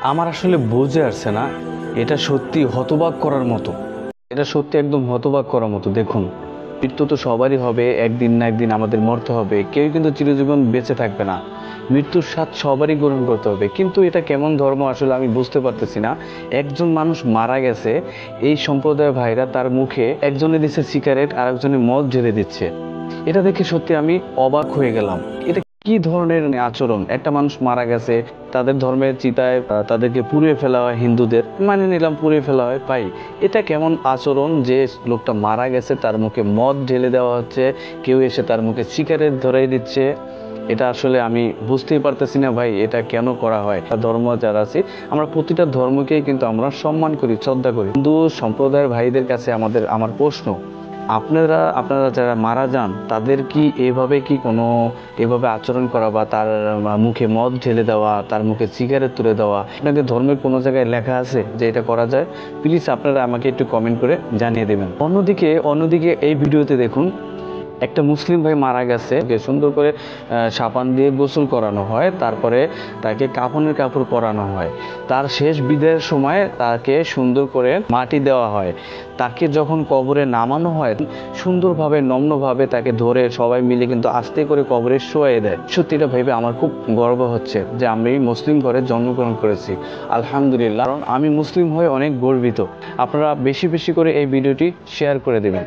আমার আসলে বুঝে আসছে না, এটা সত্যি হতবাক করার মতো। এটা সত্যি একদম হতবাক করার মতো। দেখুন, মৃত্যু তো সবারই হবে, একদিন না একদিন আমাদের মরতে হবে, কেউ কিন্তু চিরজীবন বেঁচে থাকবে না। মৃত্যুর স্বাদ সবারই গ্রহণ করতে হবে, কিন্তু এটা কেমন ধর্ম আসলে আমি বুঝতে পারতেছি না। একজন মানুষ মারা গেছে, এই সম্প্রদায়ের ভাইরা তার মুখে একজনে দিচ্ছে সিগারেট আর একজনে মদ ঢেলে দিচ্ছে। এটা দেখে সত্যি আমি অবাক হয়ে গেলাম। এটা কি ধরনের আচরণ? একটা মানুষ মারা গেছে, তাদের ধর্মের চিতায় তাদেরকে পুড়িয়ে ফেলা হয়, হিন্দুদের মানে নিলাম পুড়িয়ে ফেলা হয়। ভাই, এটা কেমন আচরণ যে লোকটা মারা গেছে তার মুখে মদ ঢেলে দেওয়া হচ্ছে, কেউ এসে তার মুখে সিগারেট ধরাই দিচ্ছে। এটা আসলে আমি বুঝতেই পারতেছি না ভাই, এটা কেন করা হয়। ধর্ম যারা আছে, আমরা প্রতিটা ধর্মকেই কিন্তু আমরা সম্মান করি, শ্রদ্ধা করি। হিন্দু সম্প্রদায়ের ভাইদের কাছে আমার প্রশ্ন, আপনারা আপনারা যারা মারা যান তাদের কি এভাবে আচরণ করা বা তার মুখে মদ ঢেলে দেওয়া, তার মুখে সিগারেট তুলে দেওয়া, আপনাদের ধর্মের কোনো জায়গায় লেখা আছে যে এটা করা যায়? প্লিজ আপনারা আমাকে একটু কমেন্ট করে জানিয়ে দেবেন। অন্যদিকে এই ভিডিওতে দেখুন, একটা মুসলিম ভাই মারা গেছে, ওকে সুন্দর করে সাবান দিয়ে গোসল করানো হয়, তারপরে তাকে কাফনের কাপড় পরানো হয়, তার শেষ বিদায়ের সময় তাকে সুন্দর করে মাটি দেওয়া হয়। তাকে যখন কবরে নামানো হয়, সুন্দরভাবে নম্রভাবে তাকে ধরে সবাই মিলে কিন্তু আস্তে করে কবরে শোয়াই দেয়। সত্যি এটা ভেবে আমার খুব গর্ব হচ্ছে যে আমি মুসলিম ঘরে জন্মগ্রহণ করেছি। আলহামদুলিল্লাহ, কারণ আমি মুসলিম হয়ে অনেক গর্বিত। আপনারা বেশি বেশি করে এই ভিডিওটি শেয়ার করে দেবেন।